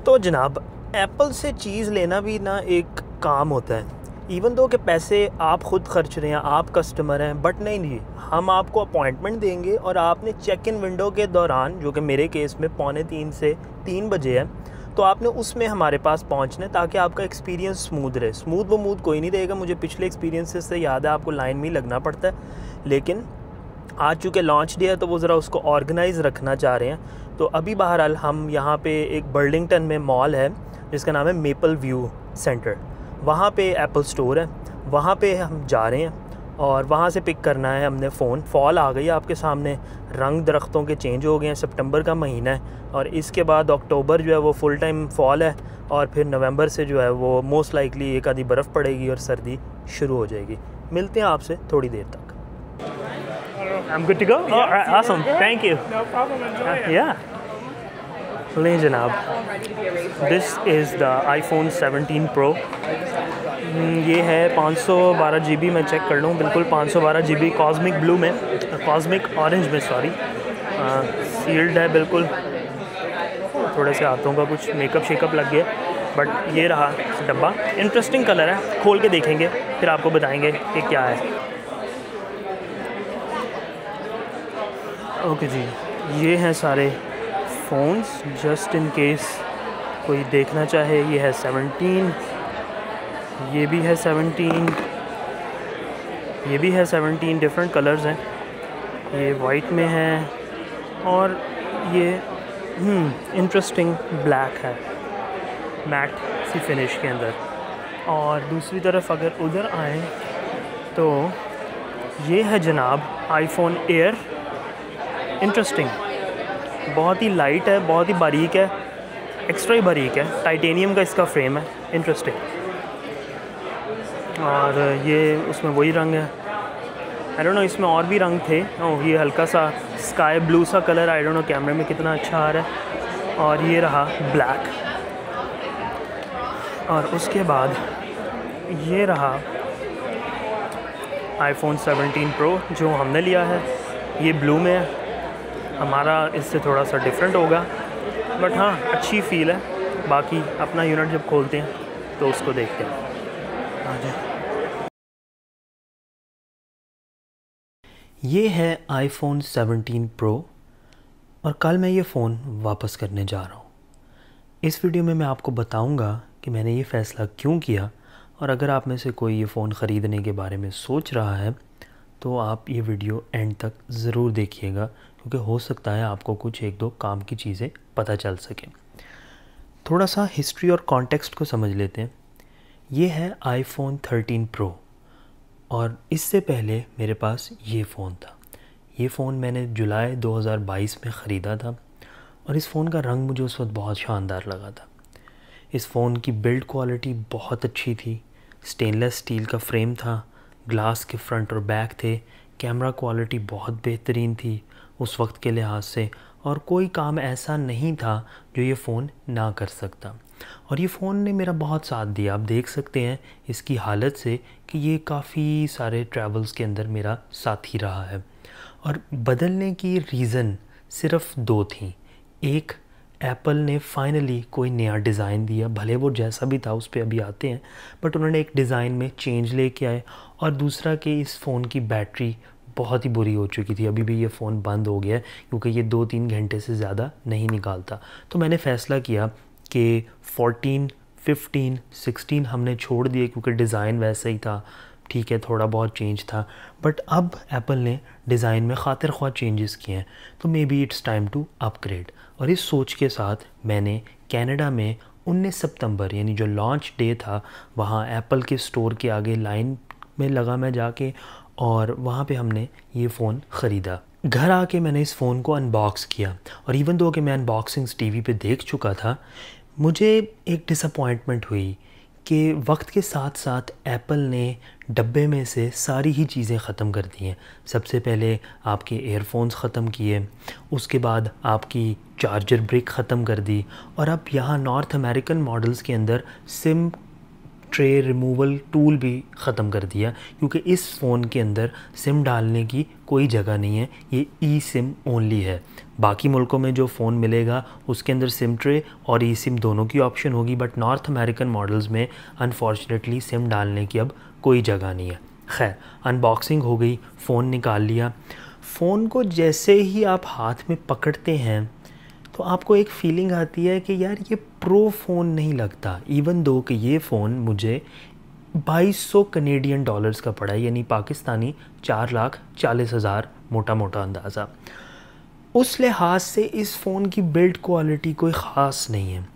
तो जनाब, एप्पल से चीज़ लेना भी ना एक काम होता है। इवन दो कि पैसे आप ख़ुद खर्च रहे हैं, आप कस्टमर हैं, बट नहीं, हम आपको अपॉइंटमेंट देंगे और आपने चेक इन विंडो के दौरान, जो कि मेरे केस में 2:45 से 3 बजे है, तो आपने उसमें हमारे पास पहुंचना है ताकि आपका एक्सपीरियंस स्मूथ रहे। स्मूथ वमूथ कोई नहीं देगा, मुझे पिछले एक्सपीरियंस से याद है, आपको लाइन में ही लगना पड़ता है। लेकिन आज चूँकि लॉन्च डे है तो वो ज़रा उसको ऑर्गेनाइज़ रखना चाह रहे हैं। तो अभी बहरहाल हम यहाँ पे एक बर्लिंगटन में मॉल है जिसका नाम है मेपल व्यू सेंटर, वहाँ पे एप्पल स्टोर है, वहाँ पे हम जा रहे हैं और वहाँ से पिक करना है हमने फ़ोन। फॉल आ गई आपके सामने, रंग दरख्तों के चेंज हो गए हैं, सितंबर का महीना है और इसके बाद अक्टूबर जो है वो फुल टाइम फॉल है और फिर नवंबर से जो है वो मोस्ट लाइकली एक आधी बर्फ़ पड़ेगी और सर्दी शुरू हो जाएगी। मिलते हैं आपसे थोड़ी देर तक। I'm good to go? Yeah, All right, awesome. good. Thank you. No problem. Enjoy it. Yeah. लें जनाब, this is the iPhone 17 Pro। ये है 512 GB, मैं चेक कर लूँ, बिल्कुल 512 GB कॉस्मिक ब्लू में, कॉस्मिक ऑरेंज में, सॉरी, सील्ड है बिल्कुल। थोड़े से हाथों का कुछ मेकअप शेकअप लग गया, बट ये रहा डब्बा। इंटरेस्टिंग कलर है, खोल के देखेंगे फिर आपको बताएंगे कि क्या है। ओके जी, ये हैं सारे फ़ोन्स, जस्ट इन केस कोई देखना चाहे। ये है 17, ये भी है 17, ये भी है 17, डिफरेंट कलर्स हैं। ये वाइट में है और ये इंटरेस्टिंग ब्लैक है, मैट सी फिनिश के अंदर। और दूसरी तरफ अगर उधर आएँ तो ये है जनाब आईफोन एयर। इंटरेस्टिंग, बहुत ही लाइट है, बहुत ही बारीक है, एक्स्ट्रा ही बारीक है, टाइटेनियम का इसका फ्रेम है। इंटरेस्टिंग। और ये उसमें वही रंग है, आई डोंट नो इसमें और भी रंग थे। ओह, ये हल्का सा स्काई ब्लू सा कलर, आई डोंट नो कैमरे में कितना अच्छा आ रहा है। और ये रहा ब्लैक। और उसके बाद ये रहा iPhone 17 Pro जो हमने लिया है, ये ब्लू में है। हमारा इससे थोड़ा सा डिफरेंट होगा, बट हाँ अच्छी फ़ील है। बाकी अपना यूनिट जब खोलते हैं तो उसको देखते हैं। आ जाए। ये है iPhone 17 Pro और कल मैं ये फ़ोन वापस करने जा रहा हूँ। इस वीडियो में मैं आपको बताऊँगा कि मैंने ये फ़ैसला क्यों किया, और अगर आप में से कोई ये फ़ोन ख़रीदने के बारे में सोच रहा है तो आप ये वीडियो एंड तक ज़रूर देखिएगा, क्योंकि हो सकता है आपको कुछ एक दो काम की चीज़ें पता चल सकें। थोड़ा सा हिस्ट्री और कॉन्टेक्स्ट को समझ लेते हैं। ये है iPhone 13 Pro और इससे पहले मेरे पास ये फ़ोन था। ये फ़ोन मैंने जुलाई 2022 में ख़रीदा था और इस फ़ोन का रंग मुझे उस वक्त बहुत शानदार लगा था। इस फ़ोन की बिल्ड क्वालिटी बहुत अच्छी थी, स्टेनलेस स्टील का फ्रेम था, ग्लास के फ्रंट और बैक थे, कैमरा क्वालिटी बहुत बेहतरीन थी उस वक्त के लिहाज से, और कोई काम ऐसा नहीं था जो ये फ़ोन ना कर सकता। और ये फ़ोन ने मेरा बहुत साथ दिया। आप देख सकते हैं इसकी हालत से कि ये काफ़ी सारे ट्रैवल्स के अंदर मेरा साथी रहा है। और बदलने की रीज़न सिर्फ़ दो थी। एक, एप्पल ने फाइनली कोई नया डिज़ाइन दिया, भले वो जैसा भी था उस पर अभी आते हैं, बट उन्होंने एक डिज़ाइन में चेंज लेके आए। और दूसरा कि इस फ़ोन की बैटरी बहुत ही बुरी हो चुकी थी, अभी भी ये फ़ोन बंद हो गया है क्योंकि ये 2-3 घंटे से ज़्यादा नहीं निकालता। तो मैंने फ़ैसला किया कि 14, 15, 16 हमने छोड़ दिए क्योंकि डिज़ाइन वैसा ही था, ठीक है थोड़ा बहुत चेंज था, बट अब एप्पल ने डिज़ाइन में खातिर ख्वाह चेंजेस किए हैं, तो maybe it's time to upgrade. और इस सोच के साथ मैंने कनाडा में 19 सितंबर यानी जो लॉन्च डे था, वहाँ एप्पल के स्टोर के आगे लाइन में लगा मैं जाके, और वहाँ पे हमने ये फ़ोन ख़रीदा। घर आके मैंने इस फ़ोन को अनबॉक्स किया और इवन दो कि मैं अनबॉक्सिंग्स टीवी पे देख चुका था, मुझे एक डिसअपॉइंटमेंट हुई कि वक्त के साथ साथ एप्पल ने डब्बे में से सारी ही चीज़ें ख़त्म कर दी हैं। सबसे पहले आपके एयरफोन्स ख़त्म किए, उसके बाद आपकी चार्जर ब्रिक ख़त्म कर दी, और अब यहाँ नॉर्थ अमेरिकन मॉडल्स के अंदर सिम ट्रे रिमूवल टूल भी ख़त्म कर दिया, क्योंकि इस फ़ोन के अंदर सिम डालने की कोई जगह नहीं है, ये ई सिम ओनली है। बाकी मुल्कों में जो फ़ोन मिलेगा उसके अंदर सिम ट्रे और ई सिम दोनों की ऑप्शन होगी, बट नॉर्थ अमेरिकन मॉडल्स में अनफॉर्चुनेटली सिम डालने की अब कोई जगह नहीं है। खैर, अनबॉक्सिंग हो गई, फ़ोन निकाल लिया। फ़ोन को जैसे ही आप हाथ में पकड़ते हैं तो आपको एक फ़ीलिंग आती है कि यार ये प्रो फ़ोन नहीं लगता, इवन दो कि ये फ़ोन मुझे 2200 कनेडियन डॉलर्स का पड़ा है, यानी पाकिस्तानी 4,40,000 मोटा मोटा अंदाज़ा। उस लिहाज से इस फ़ोन की बिल्ड क्वालिटी कोई ख़ास नहीं है।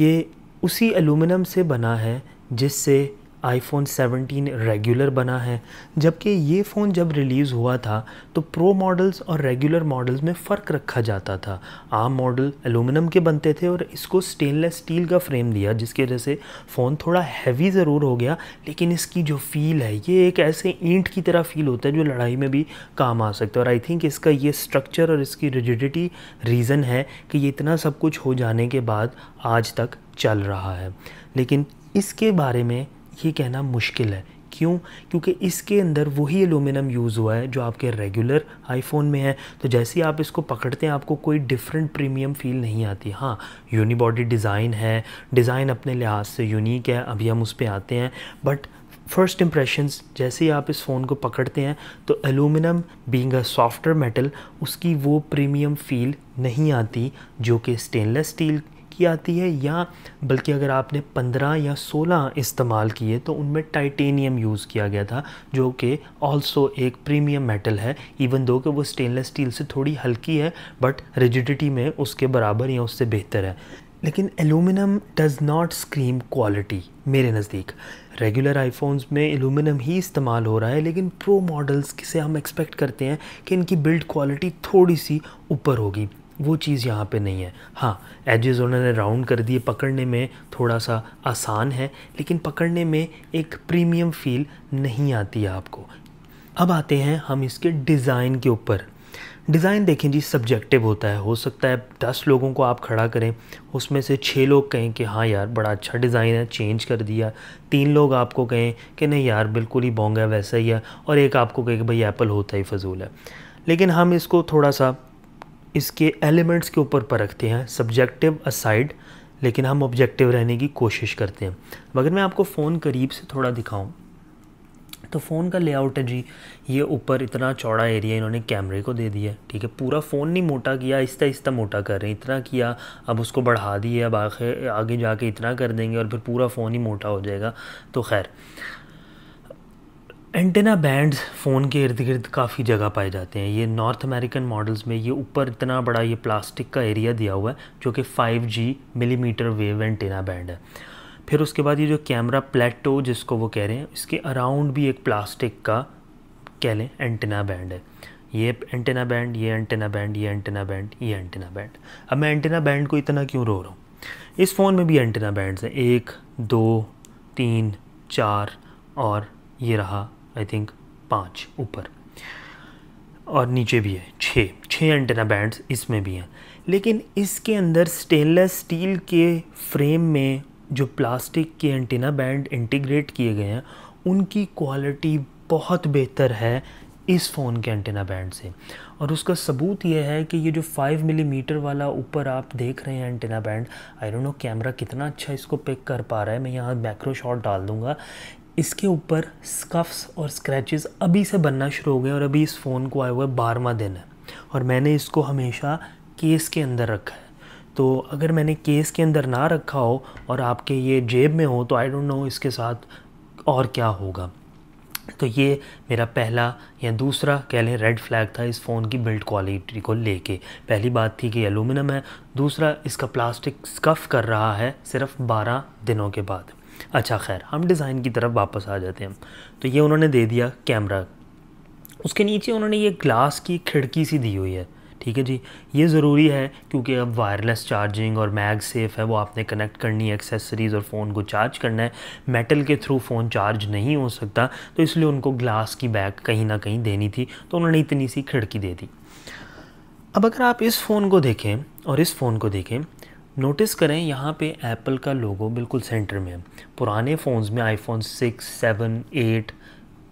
ये उसी एलुमिनियम से बना है जिससे आईफोन 17 रेगुलर बना है, जबकि ये फ़ोन जब रिलीज़ हुआ था तो प्रो मॉडल्स और रेगुलर मॉडल्स में फ़र्क रखा जाता था। आम मॉडल एलुमिनियम के बनते थे और इसको स्टेनलेस स्टील का फ्रेम दिया, जिसकी वजह से फ़ोन थोड़ा हैवी ज़रूर हो गया, लेकिन इसकी जो फ़ील है ये एक ऐसे ईंट की तरह फ़ील होता है जो लड़ाई में भी काम आ सकता है। और आई थिंक इसका ये स्ट्रक्चर और इसकी रिजिडिटी रीज़न है कि ये इतना सब कुछ हो जाने के बाद आज तक चल रहा है। लेकिन इसके बारे में ये कहना मुश्किल है। क्यों? क्योंकि इसके अंदर वही एलुमिनियम यूज़ हुआ है जो आपके रेगुलर आईफोन में है। तो जैसे ही आप इसको पकड़ते हैं आपको कोई डिफरेंट प्रीमियम फ़ील नहीं आती। हाँ, यूनिबॉडी डिज़ाइन है, डिज़ाइन अपने लिहाज से यूनिक है, अभी हम उस पर आते हैं। बट फर्स्ट इम्प्रेशंस जैसे ही आप इस फ़ोन को पकड़ते हैं तो aluminium being a softer metal, उसकी वो प्रीमियम फ़ील नहीं आती जो कि स्टेनलेस स्टील की आती है, या बल्कि अगर आपने 15 या 16 इस्तेमाल किए तो उनमें टाइटेनियम यूज़ किया गया था, जो कि ऑल्सो एक प्रीमियम मेटल है, इवन दो कि वो स्टेनलेस स्टील से थोड़ी हल्की है, बट रिजिडिटी में उसके बराबर या उससे बेहतर है। लेकिन aluminium does not scream quality मेरे नज़दीक। रेगुलर आईफोन्स में एलुमिनियम ही इस्तेमाल हो रहा है, लेकिन प्रो मॉडल्स से हम एक्सपेक्ट करते हैं कि इनकी बिल्ड क्वालिटी थोड़ी सी ऊपर होगी, वो चीज़ यहाँ पे नहीं है। हाँ, एजेस उन्होंने राउंड कर दिए, पकड़ने में थोड़ा सा आसान है, लेकिन पकड़ने में एक प्रीमियम फ़ील नहीं आती है आपको। अब आते हैं हम इसके डिज़ाइन के ऊपर। डिज़ाइन देखें जी, सब्जेक्टिव होता है। हो सकता है 10 लोगों को आप खड़ा करें, उसमें से 6 लोग कहें कि हाँ यार बड़ा अच्छा डिज़ाइन है, चेंज कर दिया। 3 लोग आपको कहें कि नहीं यार बिल्कुल ही बोंगा है, वैसा ही है। और एक आपको कहे कि भाई एप्पल होता ही फजूल है। लेकिन हम इसको थोड़ा सा इसके एलिमेंट्स के ऊपर परखते हैं, सब्जेक्टिव असाइड, लेकिन हम ऑब्जेक्टिव रहने की कोशिश करते हैं। अगर मैं आपको फ़ोन करीब से थोड़ा दिखाऊं तो फ़ोन का लेआउट है जी, ये ऊपर इतना चौड़ा एरिया इन्होंने कैमरे को दे दिया, ठीक है। पूरा फ़ोन नहीं मोटा किया, आहिस्ता आहिस्ता मोटा कर रहे हैं, इतना किया, अब उसको बढ़ा दिए, अब आगे जाके इतना कर देंगे और फिर पूरा फ़ोन ही मोटा हो जाएगा। तो खैर, एंटेना बैंड्स फ़ोन के इर्द गिर्द काफ़ी जगह पाए जाते हैं। ये नॉर्थ अमेरिकन मॉडल्स में ये ऊपर इतना बड़ा ये प्लास्टिक का एरिया दिया हुआ है जो कि 5G millimetre wave antenna band है। फिर उसके बाद ये जो कैमरा प्लेटो जिसको वो कह रहे हैं, इसके अराउंड भी एक प्लास्टिक का कह लें एंटेना बैंड है। ये एंटेना बैंड, ये एंटेना बैंड, ये एंटेना बैंड, ये एंटेना बैंड। अब मैं एंटेना बैंड को इतना क्यों रो रहा हूँ? इस फ़ोन में भी एंटेना बैंड्स हैं, 1 2 3 4 और ये रहा आई थिंक 5 ऊपर, और नीचे भी है 6 एंटेना बैंड्स इसमें भी हैं। लेकिन इसके अंदर स्टेनलेस स्टील के फ्रेम में जो प्लास्टिक के एंटेना बैंड इंटीग्रेट किए गए हैं उनकी क्वालिटी बहुत बेहतर है इस फ़ोन के एंटेना बैंड से। और उसका सबूत ये है कि ये जो 5 मिलीमीटर वाला ऊपर आप देख रहे हैं antenna band, I don't no camera कितना अच्छा इसको पिक कर पा रहा है, मैं यहाँ मैक्रो शॉट डाल दूँगा। इसके ऊपर स्कफ्स और स्क्रैचेस अभी से बनना शुरू हो गए और अभी इस फ़ोन को आए हुए 12वां दिन है और मैंने इसको हमेशा केस के अंदर रखा है। तो अगर मैंने केस के अंदर ना रखा हो और आपके ये जेब में हो तो आई डोंट नो इसके साथ और क्या होगा। तो ये मेरा पहला या दूसरा कह लें रेड फ्लैग था इस फ़ोन की बिल्ड क्वालिटी को लेके। पहली बात थी कि एलुमिनियम है, दूसरा इसका प्लास्टिक स्कफ़ कर रहा है सिर्फ 12 दिनों के बाद। अच्छा खैर, हम डिज़ाइन की तरफ वापस आ जाते हैं। तो ये उन्होंने दे दिया कैमरा, उसके नीचे उन्होंने ये ग्लास की खिड़की सी दी हुई है, ठीक है जी। ये ज़रूरी है क्योंकि अब वायरलेस चार्जिंग और मैग सेफ़ है, वो आपने कनेक्ट करनी है एक्सेसरीज़ और फ़ोन को चार्ज करना है। मेटल के थ्रू फ़ोन चार्ज नहीं हो सकता, तो इसलिए उनको ग्लास की बैग कहीं ना कहीं देनी थी, तो उन्होंने इतनी सी खिड़की दे दी। अब अगर आप इस फ़ोन को देखें और इस फ़ोन को देखें, नोटिस करें यहाँ पे एप्पल का लोगो बिल्कुल सेंटर में है। पुराने फ़ोन्स में आईफोन 6, 7, 8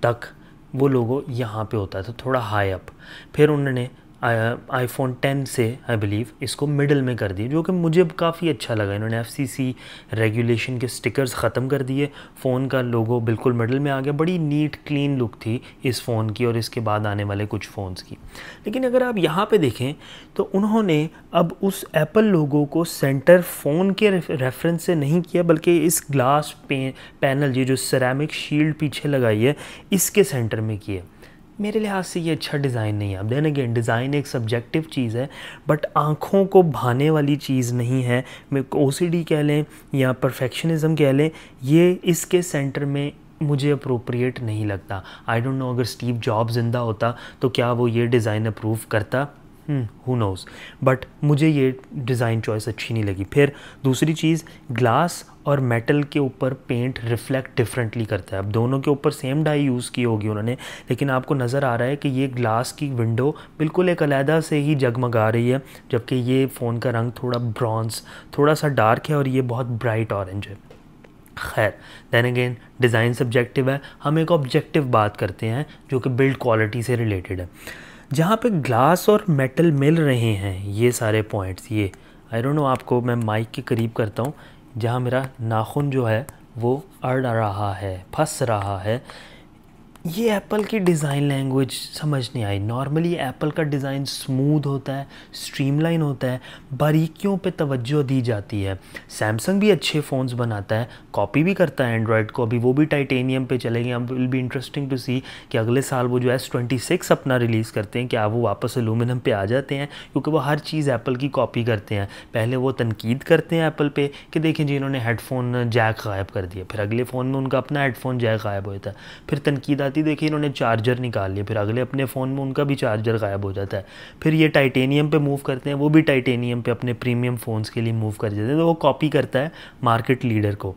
तक वो लोगो यहाँ पे होता था, थोड़ा हाई अप। फिर उन्होंने आईफोन 10 से आई बिलीव इसको मिडल में कर दिया, जो कि मुझे काफ़ी अच्छा लगा। इन्होंने एफसीसी रेगुलेशन के स्टिकर्स ख़त्म कर दिए, फ़ोन का लोगो बिल्कुल मिडल में आ गया। बड़ी नीट क्लीन लुक थी इस फ़ोन की और इसके बाद आने वाले कुछ फ़ोन्स की। लेकिन अगर आप यहाँ पे देखें तो उन्होंने अब उस एप्पल लोगो को सेंटर फ़ोन के रेफरेंस से नहीं किया, बल्कि इस ग्लास पैनल ये जो सिरेमिक शील्ड पीछे लगाई है इसके सेंटर में किया। मेरे लिहाज से ये अच्छा डिज़ाइन नहीं है। अब देन अगेन डिज़ाइन एक सब्जेक्टिव चीज़ है, बट आँखों को भाने वाली चीज़ नहीं है। मैं ओसीडी कह लें या परफेक्शनिज़म कह लें, ये इसके सेंटर में मुझे अप्रोप्रिएट नहीं लगता। आई डोंट नो, अगर स्टीव जॉब ज़िंदा होता तो क्या वो ये डिज़ाइन अप्रूव करता, हु नोज़। बट मुझे ये डिज़ाइन चॉइस अच्छी नहीं लगी। फिर दूसरी चीज़, ग्लास और मेटल के ऊपर पेंट रिफ्लेक्ट डिफरेंटली करता है। अब दोनों के ऊपर सेम डाई यूज़ की होगी उन्होंने, लेकिन आपको नज़र आ रहा है कि ये ग्लास की विंडो बिल्कुल एक अलहदा से ही जगमगा रही है, जबकि ये फ़ोन का रंग थोड़ा ब्रॉन्ज, थोड़ा सा डार्क है और ये बहुत ब्राइट ऑरेंज है। खैर, दैन अगेन डिज़ाइन सब्जेक्टिव है। हम एक ऑब्जेक्टिव बात करते हैं जो कि बिल्ड क्वालिटी से रिलेटेड है। जहाँ पे ग्लास और मेटल मिल रहे हैं ये सारे पॉइंट्स, ये आई डोंट नो, आपको मैं माइक के करीब करता हूँ, जहाँ मेरा नाखून जो है वो अड़ रहा है, फंस रहा है, ये एप्पल की डिज़ाइन लैंग्वेज समझ नहीं आई। नॉर्मली एप्पल का डिज़ाइन स्मूथ होता है, स्ट्रीमलाइन होता है, बारीकियों पे तवज्जो दी जाती है। सैमसंग भी अच्छे फ़ोन्स बनाता है, कॉपी भी करता है एंड्रॉयड को। अभी वो भी टाइटेनियम पे चलेंगे। अब विल बी इंटरेस्टिंग टू सी कि अगले साल वो जो S26 अपना रिलीज़ करते हैं, क्या वो वापस एलुमिनियम पे आ जाते हैं, क्योंकि वो हर चीज़ एप्पल की कॉपी करते हैं। पहले वो तनकीद करते हैं एप्पल पे कि देखें जी इन्होंने हेडफोन जैक गायब कर दिया, फिर अगले फ़ोन में उनका अपना हेडफोन जैक गायब हो जाता है। फिर तनकीद आती, देखिए इन्होंने चार्जर निकाल लिया, फिर अगले अपने फ़ोन में उनका भी चार्जर गायब हो जाता है। फिर ये टाइटेनियम पे मूव करते हैं, वो भी टाइटेनियम पे अपने प्रीमियम फ़ोन्स के लिए मूव कर जाते हैं। तो वो कॉपी करता है मार्केट लीडर को,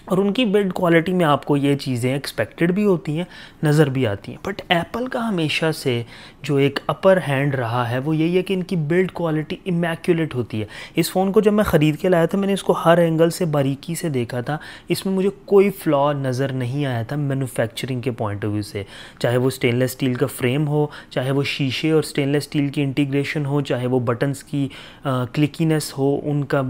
और उनकी बिल्ड क्वालिटी में आपको ये चीज़ें एक्सपेक्टेड भी होती हैं, नज़र भी आती हैं। बट एप्पल का हमेशा से जो एक अपर हैंड रहा है वो यही है कि इनकी बिल्ड क्वालिटी इमैक्युलेट होती है। इस फ़ोन को जब मैं ख़रीद के लाया था, मैंने इसको हर एंगल से बारीकी से देखा था, इसमें मुझे कोई फ्लॉ नज़र नहीं आया था मैन्युफैक्चरिंग के पॉइंट ऑफ व्यू से। चाहे वो स्टेनलेस स्टील का फ्रेम हो, चाहे वो शीशे और स्टेनलेस स्टील की इंटीग्रेशन हो, चाहे वो बटन्स की क्लिकीनेस हो, उनका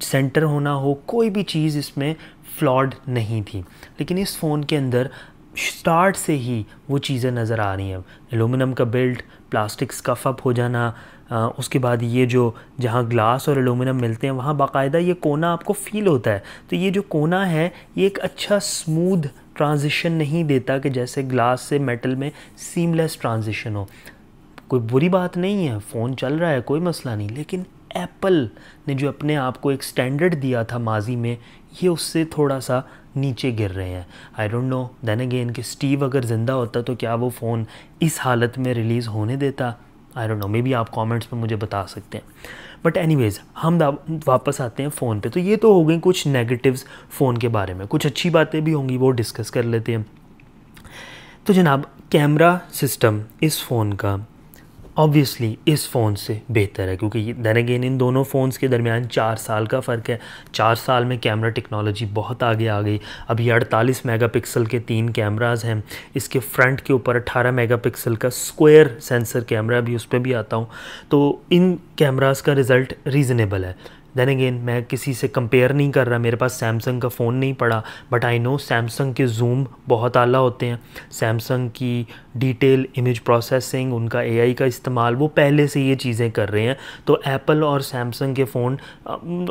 सेंटर होना हो, कोई भी चीज़ इसमें फ्लॉड नहीं थी। लेकिन इस फ़ोन के अंदर स्टार्ट से ही वो चीज़ें नज़र आ रही हैं। एलुमिनियम का बिल्ड, प्लास्टिक स्कफ अप हो जाना, उसके बाद ये जो जहाँ ग्लास और एलुमिनियम मिलते हैं वहाँ बाकायदा ये कोना आपको फ़ील होता है। तो ये जो कोना है ये एक अच्छा स्मूथ ट्रांजिशन नहीं देता कि जैसे ग्लास से मेटल में सीमलेस ट्रांजिशन हो। कोई बुरी बात नहीं है, फ़ोन चल रहा है, कोई मसला नहीं, लेकिन एप्पल ने जो अपने आप को एक स्टैंडर्ड दिया था माजी में, ये उससे थोड़ा सा नीचे गिर रहे हैं। I don't know, then again कि स्टीव अगर ज़िंदा होता तो क्या वो फ़ोन इस हालत में रिलीज़ होने देता। आई डोंट नो, मे बी आप कमेंट्स में मुझे बता सकते हैं। बट एनीवेज़ हम वापस आते हैं फ़ोन पे। तो ये तो हो गई कुछ नेगेटिव्स फ़ोन के बारे में, कुछ अच्छी बातें भी होंगी, वो डिस्कस कर लेते हैं। तो जनाब, कैमरा सिस्टम इस फ़ोन का ऑब्वियसली इस फ़ोन से बेहतर है, क्योंकि दैन अगेन इन दोनों फ़ोन्स के दरमियान 4 साल का फ़र्क है। 4 साल में कैमरा टेक्नोलॉजी बहुत आगे आ गई। अभी 48 मेगापिक्सल के 3 कैमरास हैं। इसके फ्रंट के ऊपर 18 मेगापिक्सल का स्क्वायर सेंसर कैमरा भी, उस पर भी आता हूँ। तो इन कैमरास का रिज़ल्ट रीज़नेबल है। दैन अगेन मैं किसी से कंपेयर नहीं कर रहा, मेरे पास सैमसंग का फ़ोन नहीं पड़ा, बट आई नो सैमसंग के जूम बहुत आला होते हैं। सैमसंग की डिटेल इमेज प्रोसेसिंग, उनका एआई का इस्तेमाल, वो पहले से ये चीज़ें कर रहे हैं। तो एप्पल और सैमसंग के phone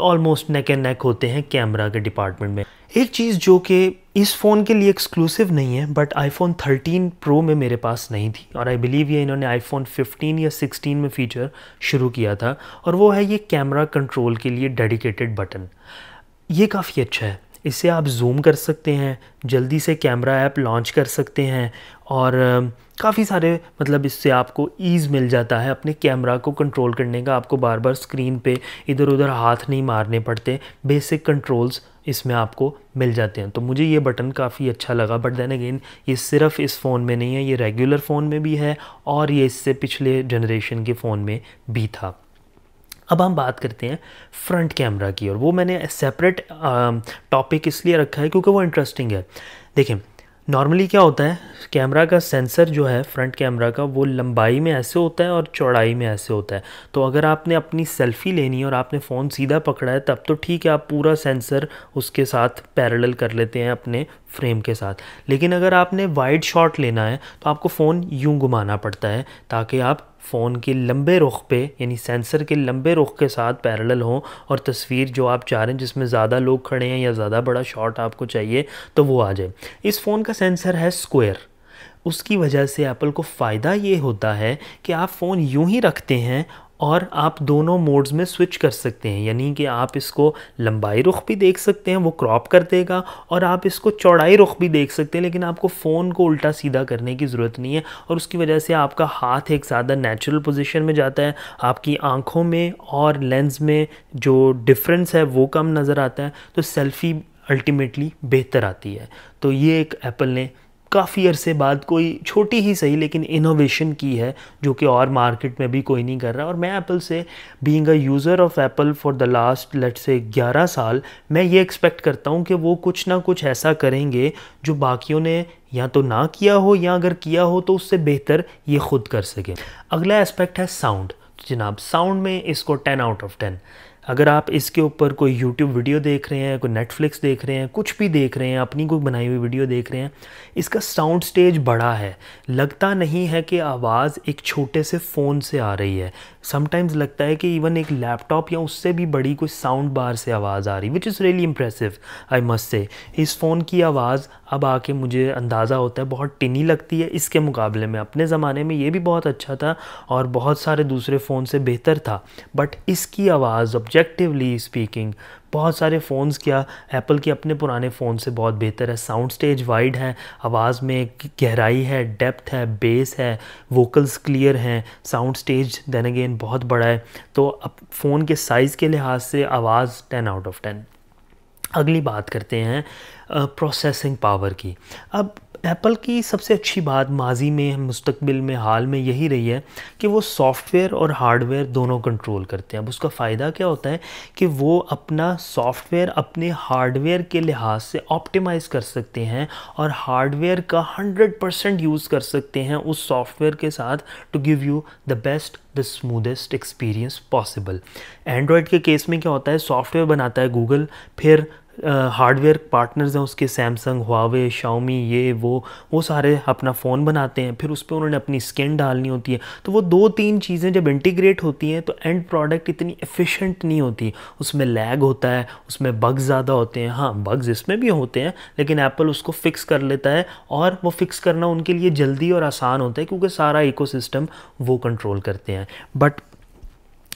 almost neck and neck होते हैं कैमरा के डिपार्टमेंट में। एक चीज़ जो कि इस फ़ोन के लिए एक्सक्लूसिव नहीं है, बट आईफोन 13 प्रो में मेरे पास नहीं थी, और आई बिलीव ये इन्होंने आईफोन 15 या 16 में फ़ीचर शुरू किया था, और वो है ये कैमरा कंट्रोल के लिए डेडिकेटेड बटन। ये काफ़ी अच्छा है, इससे आप जूम कर सकते हैं, जल्दी से कैमरा ऐप लॉन्च कर सकते हैं, और काफ़ी सारे मतलब इससे आपको ईज़ मिल जाता है अपने कैमरा को कंट्रोल करने का। आपको बार बार स्क्रीन पे इधर उधर हाथ नहीं मारने पड़ते, बेसिक कंट्रोल्स इसमें आपको मिल जाते हैं। तो मुझे ये बटन काफ़ी अच्छा लगा। बट देन अगेन ये सिर्फ इस फ़ोन में नहीं है, ये रेगुलर फ़ोन में भी है, और ये इससे पिछले जनरेशन के फ़ोन में भी था। अब हम बात करते हैं फ्रंट कैमरा की, और वो मैंने सेपरेट टॉपिक इसलिए रखा है क्योंकि वो इंटरेस्टिंग है। देखें, नॉर्मली क्या होता है, कैमरा का सेंसर जो है फ्रंट कैमरा का, वो लंबाई में ऐसे होता है और चौड़ाई में ऐसे होता है। तो अगर आपने अपनी सेल्फ़ी लेनी है और आपने फ़ोन सीधा पकड़ा है तब तो ठीक है, आप पूरा सेंसर उसके साथ पैरेलल कर लेते हैं अपने फ्रेम के साथ। लेकिन अगर आपने वाइड शॉट लेना है तो आपको फ़ोन यूं घुमाना पड़ता है ताकि आप फ़ोन के लंबे रुख पे, यानी सेंसर के लंबे रुख के साथ पैरेलल हों और तस्वीर जो आप चाह रहे हैं जिसमें ज़्यादा लोग खड़े हैं या ज़्यादा बड़ा शॉट आपको चाहिए तो वो आ जाए। इस फ़ोन का सेंसर है स्क्वायर, उसकी वजह से एप्पल को फ़ायदा ये होता है कि आप फ़ोन यूं ही रखते हैं और आप दोनों मोड्स में स्विच कर सकते हैं, यानी कि आप इसको लंबाई रुख भी देख सकते हैं, वो क्रॉप कर देगा, और आप इसको चौड़ाई रुख भी देख सकते हैं, लेकिन आपको फ़ोन को उल्टा सीधा करने की ज़रूरत नहीं है। और उसकी वजह से आपका हाथ एक ज़्यादा नेचुरल पोजीशन में जाता है, आपकी आँखों में और लेंस में जो डिफरेंस है वो कम नज़र आता है, तो सेल्फ़ी अल्टीमेटली बेहतर आती है। तो ये एक एप्पल ने काफ़ी अरसे बाद कोई छोटी ही सही लेकिन इनोवेशन की है जो कि और मार्केट में भी कोई नहीं कर रहा। और मैं एप्पल से, being a user of Apple for the last let's say 11 साल, मैं ये एक्सपेक्ट करता हूँ कि वो कुछ ना कुछ ऐसा करेंगे जो बाकियों ने या तो ना किया हो, या अगर किया हो तो उससे बेहतर ये खुद कर सके। अगला एस्पेक्ट है साउंड। जनाब, साउंड में इसको 10 आउट ऑफ 10। अगर आप इसके ऊपर कोई यूट्यूब वीडियो देख रहे हैं, कोई नेटफ्लिक्स देख रहे हैं, कुछ भी देख रहे हैं, अपनी कोई बनाई हुई वीडियो देख रहे हैं, इसका साउंड स्टेज बड़ा है। लगता नहीं है कि आवाज़ एक छोटे से फ़ोन से आ रही है। समटाइम्स लगता है कि इवन एक लैपटॉप या उससे भी बड़ी कोई साउंड बार से आवाज़ आ रही, which is really impressive I must say. इस फ़ोन की आवाज़ अब आके मुझे अंदाज़ा होता है बहुत टिनी लगती है इसके मुकाबले में। अपने ज़माने में ये भी बहुत अच्छा था और बहुत सारे दूसरे फ़ोन से बेहतर था, बट इसकी आवाज़ ऑब्जेक्टिवली स्पीकिंग बहुत सारे फ़ोन्स, क्या एप्पल के अपने पुराने फ़ोन से बहुत बेहतर है। साउंड स्टेज वाइड है, आवाज़ में गहराई है, डेप्थ है, बेस है, वोकल्स क्लियर हैं, साउंड स्टेज देन अगेन बहुत बड़ा है। तो अब फ़ोन के साइज़ के लिहाज से आवाज़ 10 आउट ऑफ 10। अगली बात करते हैं प्रोसेसिंग पावर की। अब एप्पल की सबसे अच्छी बात माजी में, मुस्तकबिल में, हाल में यही रही है कि वो सॉफ्टवेयर और हार्डवेयर दोनों कंट्रोल करते हैं। अब उसका फ़ायदा क्या होता है कि वो अपना सॉफ्टवेयर अपने हार्डवेयर के लिहाज से ऑप्टिमाइज़ कर सकते हैं और हार्डवेयर का 100% यूज़ कर सकते हैं उस सॉफ्टवेयर के साथ to give you the best, the smoothest experience possible. Android के केस में क्या होता है, सॉफ्टवेयर बनाता है गूगल, फिर हार्डवेयर पार्टनर्स हैं उसके, सैमसंग, हुआवे, शाओमी, ये वो सारे अपना फ़ोन बनाते हैं, फिर उस पर उन्होंने अपनी स्किन डालनी होती है। तो वो 2-3 चीज़ें जब इंटीग्रेट होती हैं तो एंड प्रोडक्ट इतनी एफिशिएंट नहीं होती, उसमें लैग होता है, उसमें बग्स ज़्यादा होते हैं। हाँ, बग्स इसमें भी होते हैं, लेकिन एप्पल उसको फ़िक्स कर लेता है और वो फ़िक्स करना उनके लिए जल्दी और आसान होता है क्योंकि सारा इकोसिस्टम वो कंट्रोल करते हैं। बट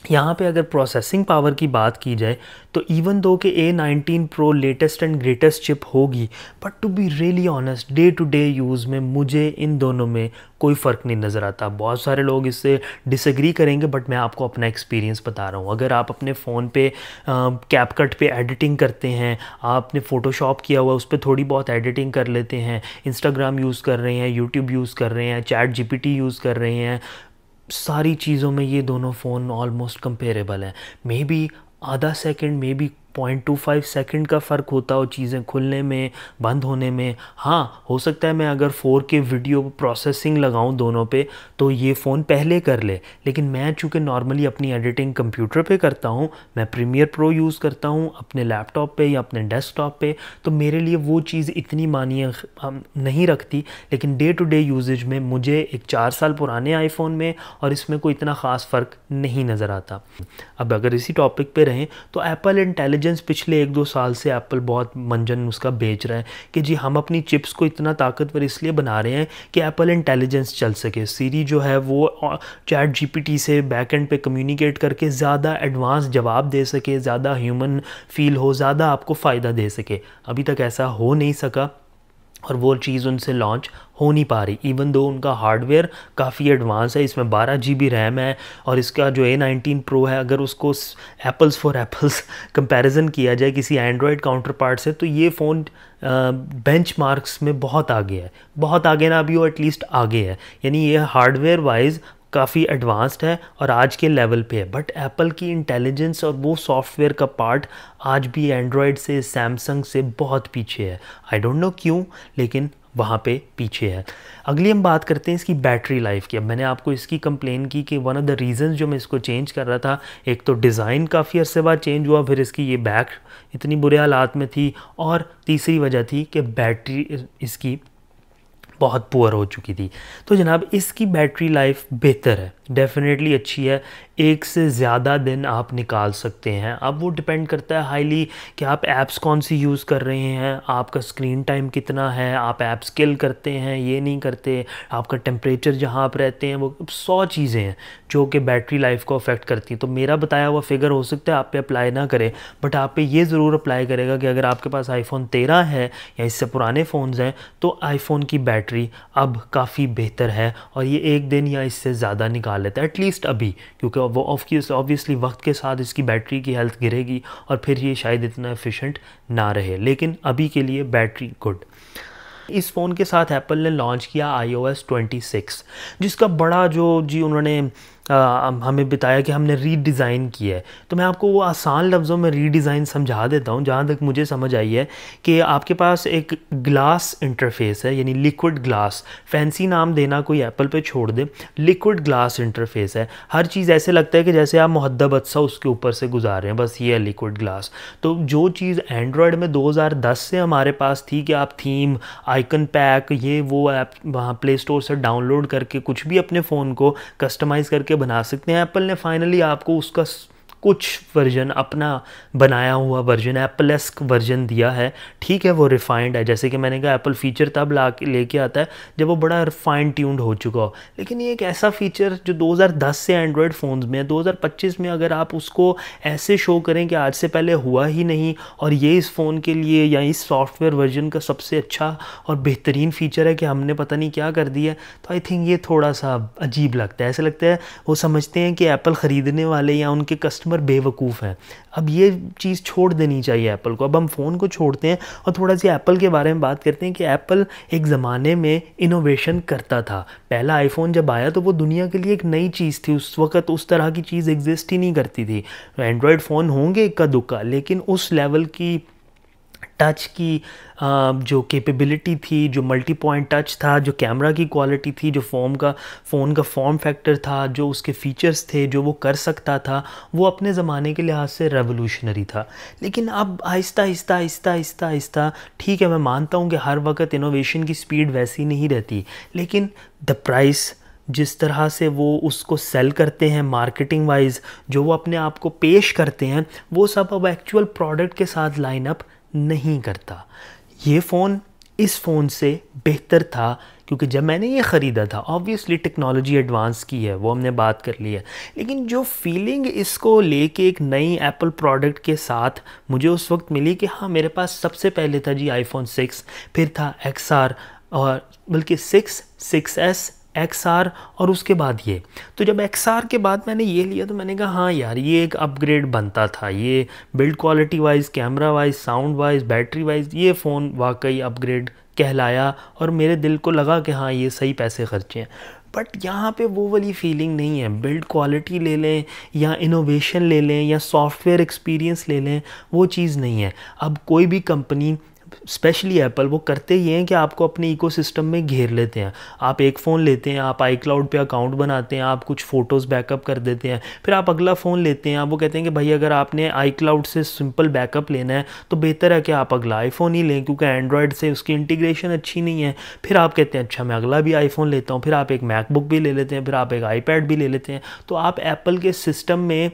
यहाँ पे अगर प्रोसेसिंग पावर की बात की जाए तो इवन दो कि A19 Pro latest and greatest chip होगी, but to be really honest day to day use में मुझे इन दोनों में कोई फ़र्क नहीं नज़र आता। बहुत सारे लोग इससे डिसएग्री करेंगे, बट मैं आपको अपना एक्सपीरियंस बता रहा हूँ। अगर आप अपने फ़ोन पे कैपकट पे एडिटिंग करते हैं, आपने फ़ोटोशॉप किया हुआ उस पर थोड़ी बहुत एडिटिंग कर लेते हैं, इंस्टाग्राम यूज़ कर रहे हैं, यूट्यूब यूज़ कर रहे हैं, चैट GPT यूज़ कर रहे हैं, सारी चीज़ों में ये दोनों फ़ोन ऑलमोस्ट कंपेरेबल हैं। मे बी आधा सेकंड, मे बी 0.25 सेकंड का फ़र्क होता हो चीज़ें खुलने में, बंद होने में। हाँ, हो सकता है मैं अगर 4K वीडियो प्रोसेसिंग लगाऊं दोनों पे तो ये फ़ोन पहले कर ले, लेकिन मैं चूँकि नॉर्मली अपनी एडिटिंग कंप्यूटर पे करता हूँ, मैं प्रीमियर प्रो यूज़ करता हूँ अपने लैपटॉप पे या अपने डेस्कटॉप पे, तो मेरे लिए वो चीज़ इतनी मानिए नहीं रखती। लेकिन डे टू डे यूजेज में मुझे एक 4 साल पुराने आईफोन में और इसमें कोई इतना ख़ास फ़र्क नहीं नज़र आता। अब अगर इसी टॉपिक पे रहें तो एप्पल इंटेलिजेंस पिछले 1-2 साल से एप्पल बहुत मंजन उसका बेच रहा है कि जी हम अपनी चिप्स को इतना ताकतवर इसलिए बना रहे हैं कि एप्पल इंटेलिजेंस चल सके। सीरी जो है वो चैट GPT से बैकएंड पे कम्युनिकेट करके ज़्यादा एडवांस जवाब दे सके, ज़्यादा ह्यूमन फील हो, ज़्यादा आपको फ़ायदा दे सके। अभी तक ऐसा हो नहीं सका और वो चीज़ उनसे लॉन्च हो नहीं पा रही, इवन दो उनका हार्डवेयर काफ़ी एडवांस है। इसमें 12 GB रैम है और इसका जो A19 Pro है, अगर उसको एप्पल्स फॉर एप्पल्स कंपैरिजन किया जाए किसी एंड्रॉयड काउंटर पार्ट से, तो ये फ़ोन बेंचमार्क्स में बहुत आगे है, बहुत आगे ना भी हो, एटलीस्ट आगे है। यानी ये हार्डवेयर वाइज काफ़ी एडवांस्ड है और आज के लेवल पे है, बट एप्पल की इंटेलिजेंस और वो सॉफ्टवेयर का पार्ट आज भी एंड्रॉयड से, सैमसंग से बहुत पीछे है। आई डोंट नो क्यों, लेकिन वहाँ पे पीछे है। अगली हम बात करते हैं इसकी बैटरी लाइफ की। अब मैंने आपको इसकी कंप्लेन की कि वन ऑफ द रीज़न्स जो मैं इसको चेंज कर रहा था, एक तो डिज़ाइन काफ़ी अरसे बाद चेंज हुआ, फिर इसकी ये बैक इतनी बुरे हालात में थी, और तीसरी वजह थी कि बैटरी इसकी बहुत पुअर हो चुकी थी। तो जनाब इसकी बैटरी लाइफ बेहतर है, डेफिनेटली अच्छी है, एक से ज़्यादा दिन आप निकाल सकते हैं। अब वो डिपेंड करता है हाईली कि आप ऐप्स कौन सी यूज़ कर रहे हैं, आपका स्क्रीन टाइम कितना है, आप ऐप्स किल करते हैं ये नहीं करते, आपका टेम्परेचर जहाँ आप रहते हैं, वो 100 चीज़ें हैं जो कि बैटरी लाइफ को अफेक्ट करती हैं। तो मेरा बताया हुआ फिगर हो सकता है आप पे अप्लाई ना करे, बट आप पे ये ज़रूर अप्लाई करेगा कि अगर आपके पास आईफोन 13 है या इससे पुराने फ़ोन्स हैं तो आईफोन की बैटरी अब काफ़ी बेहतर है और ये एक दिन या इससे ज़्यादा निकाल लेता है एटलीस्ट अभी, क्योंकि वो ऑब्वियसली वक्त के साथ इसकी बैटरी की हेल्थ गिरेगी और फिर ये शायद इतना एफिशिएंट ना रहे, लेकिन अभी के लिए बैटरी गुड। इस फ़ोन के साथ एप्पल ने लॉन्च किया iOS 26, जिसका बड़ा जो उन्होंने हमें बताया कि हमने रीडिज़ाइन किया है। तो मैं आपको वो आसान लफ्ज़ों में रीडिज़ाइन समझा देता हूँ जहाँ तक मुझे समझ आई है कि आपके पास एक ग्लास इंटरफेस है, यानी लिक्विड ग्लास, फैंसी नाम देना कोई एप्पल पे छोड़ दे, लिक्विड ग्लास इंटरफेस है। हर चीज़ ऐसे लगता है कि जैसे आप मुहद्दब अच्छा उसके ऊपर से गुजार रहे हैं, बस ये है लिक्विड ग्लास। तो जो चीज़ एंड्रॉयड में 2010 से हमारे पास थी कि आप थीम, आइकन पैक, ये वो ऐप वहाँ प्ले स्टोर से डाउनलोड करके कुछ भी अपने फ़ोन को कस्टमाइज़ करके बना सकते हैं, एप्पल ने फाइनली आपको उसका कुछ वर्जन, अपना बनाया हुआ वर्जन, एप्पलेस्क वर्जन दिया है। ठीक है, वो रिफाइंड है, जैसे कि मैंने कहा एप्पल फीचर तब लेके आता है जब वो बड़ा फाइन ट्यून्ड हो चुका हो, लेकिन ये एक ऐसा फीचर जो 2010 से एंड्रॉयड फ़ोन्स में है, 2025 में अगर आप उसको ऐसे शो करें कि आज से पहले हुआ ही नहीं और ये इस फ़ोन के लिए या इस सॉफ्टवेयर वर्जन का सबसे अच्छा और बेहतरीन फ़ीचर है कि हमने पता नहीं क्या कर दिया, तो आई थिंक ये थोड़ा सा अजीब लगता है। ऐसा लगता है वो समझते हैं कि एप्पल ख़रीदने वाले या उनके कस्टमर बेवकूफ़ हैं। अब ये चीज़ छोड़ देनी चाहिए एप्पल को। अब हम फ़ोन को छोड़ते हैं और थोड़ा सी एप्पल के बारे में बात करते हैं कि एप्पल एक ज़माने में इनोवेशन करता था। पहला आईफोन जब आया तो वो दुनिया के लिए एक नई चीज़ थी, उस वक़्त उस तरह की चीज़ एग्जिस्ट ही नहीं करती थी। एंड्रॉयड फ़ोन होंगे इक्का दुक्का, लेकिन उस लेवल की टच की जो कैपेबिलिटी थी, जो मल्टी पॉइंट टच था, जो कैमरा की क्वालिटी थी, जो फ़ोन का फॉर्म फैक्टर था, जो उसके फीचर्स थे, जो वो कर सकता था, वो अपने ज़माने के लिहाज से रेवोल्यूशनरी था। लेकिन अब आहिस्ता आहिस्ता आहिस्ता आहिस्ता आहिस्ता, ठीक है मैं मानता हूँ कि हर वक्त इनोवेशन की स्पीड वैसी नहीं रहती, लेकिन द प्राइस, जिस तरह से वो उसको सेल करते हैं मार्केटिंग वाइज, जो वो अपने आप को पेश करते हैं, वो सब अब एक्चुअल प्रोडक्ट के साथ लाइन अप नहीं करता। ये फ़ोन इस फ़ोन से बेहतर था, क्योंकि जब मैंने ये ख़रीदा था ऑब्वियसली टेक्नोलॉजी एडवांस की है, वो हमने बात कर ली है, लेकिन जो फीलिंग इसको लेके एक नई एप्पल प्रोडक्ट के साथ मुझे उस वक्त मिली कि हाँ मेरे पास सबसे पहले था जी आईफोन 6, फिर था XR, और बल्कि 6, 6S, XR और उसके बाद ये। तो जब XR के बाद मैंने ये लिया तो मैंने कहा हाँ यार ये एक अपग्रेड बनता था, ये build quality wise, camera wise, sound wise, battery wise ये फ़ोन वाकई अपग्रेड कहलाया और मेरे दिल को लगा कि हाँ ये सही पैसे खर्चे हैं। बट यहाँ पे वो वाली फीलिंग नहीं है। बिल्ड क्वालिटी ले लें या इनोवेशन ले लें या सॉफ्टवेयर एक्सपीरियंस ले लें, वो चीज़ नहीं है। अब कोई भी कंपनी, स्पेशली एप्पल, वो करते ही हैं कि आपको अपने इकोसिस्टम में घेर लेते हैं। आप एक फ़ोन लेते हैं, आप iCloud पे अकाउंट बनाते हैं, आप कुछ फ़ोटोज़ बैकअप कर देते हैं, फिर आप अगला फ़ोन लेते हैं, आप वो कहते हैं कि भाई अगर आपने iCloud से सिंपल बैकअप लेना है तो बेहतर है कि आप अगला आईफोन ही लें, क्योंकि एंड्रॉयड से उसकी इंटीग्रेशन अच्छी नहीं है। फिर आप कहते हैं अच्छा मैं अगला भी आईफोन लेता हूँ, फिर आप एक मैकबुक भी ले लेते हैं, फिर आप एक iPad भी ले लेते हैं। तो आप एप्पल के सिस्टम में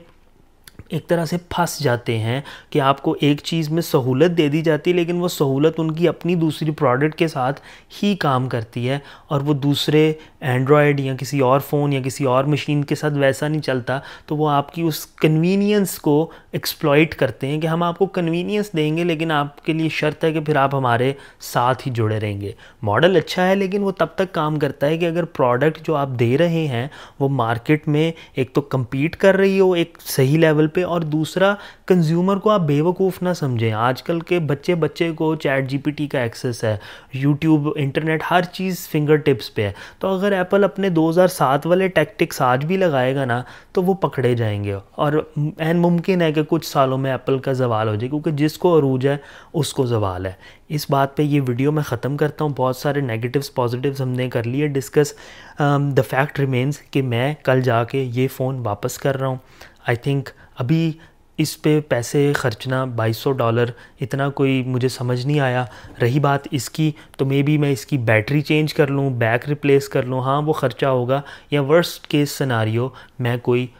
एक तरह से फंस जाते हैं कि आपको एक चीज़ में सहूलत दे दी जाती है, लेकिन वो सहूलत उनकी अपनी दूसरी प्रोडक्ट के साथ ही काम करती है और वो दूसरे एंड्रॉयड या किसी और फ़ोन या किसी और मशीन के साथ वैसा नहीं चलता। तो वो आपकी उस कन्वीनियंस को एक्सप्लॉइट करते हैं कि हम आपको कन्वीनियंस देंगे, लेकिन आपके लिए शर्त है कि फिर आप हमारे साथ ही जुड़े रहेंगे। मॉडल अच्छा है, लेकिन वो तब तक काम करता है कि अगर प्रोडक्ट जो आप दे रहे हैं वो मार्केट में एक तो कम्पीट कर रही हो एक सही लेवल पे, और दूसरा कंज्यूमर को आप बेवकूफ़ ना समझें। आजकल के बच्चे को चैट जीपीटी का एक्सेस है, यूट्यूब, इंटरनेट, हर चीज़ फिंगर टिप्स पे है। तो अगर एप्पल अपने 2007 वाले टैक्टिक्स आज भी लगाएगा ना तो वो पकड़े जाएंगे और एन मुमकिन है कि कुछ सालों में एप्पल का ज़वाल हो जाए, क्योंकि जिसको अरूज है उसको ज़वाल है। इस बात पे ये वीडियो मैं ख़त्म करता हूँ। बहुत सारे नेगेटिव्स पॉजिटिव्स हमने कर लिए डिस्कस। द फैक्ट रिमेंस कि मैं कल जाके ये फ़ोन वापस कर रहा हूँ। आई थिंक अभी इस पे पैसे खर्चना $2200 इतना कोई मुझे समझ नहीं आया। रही बात इसकी, तो मे बी मैं इसकी बैटरी चेंज कर लूँ, बैक रिप्लेस कर लूँ, हाँ वो ख़र्चा होगा। या वर्स्ट केस सिनारियो मैं कोई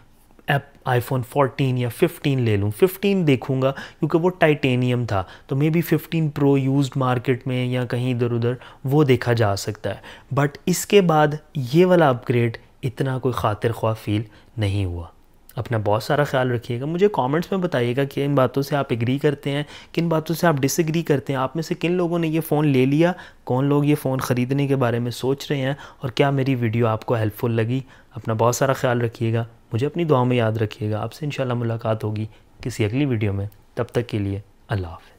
iPhone 14 या 15 ले लूँ। 15 देखूँगा क्योंकि वो टाइटेनियम था, तो may be 15 pro used market में या कहीं इधर उधर वो देखा जा सकता है। बट इसके बाद ये वाला अपग्रेड इतना कोई खातिर ख्वाह फील नहीं हुआ। अपना बहुत सारा ख्याल रखिएगा। मुझे कमेंट्स में बताइएगा कि इन बातों से आप एग्री करते हैं, किन बातों से आप डिसएग्री करते हैं। आप में से किन लोगों ने ये फ़ोन ले लिया, कौन लोग ये फ़ोन ख़रीदने के बारे में सोच रहे हैं, और क्या मेरी वीडियो आपको हेल्पफुल लगी। अपना बहुत सारा ख्याल रखिएगा, मुझे अपनी दुआ में याद रखिएगा। आपसे इंशाल्लाह मुलाकात होगी किसी अगली वीडियो में। तब तक के लिए अल्लाह हाफ़िज़।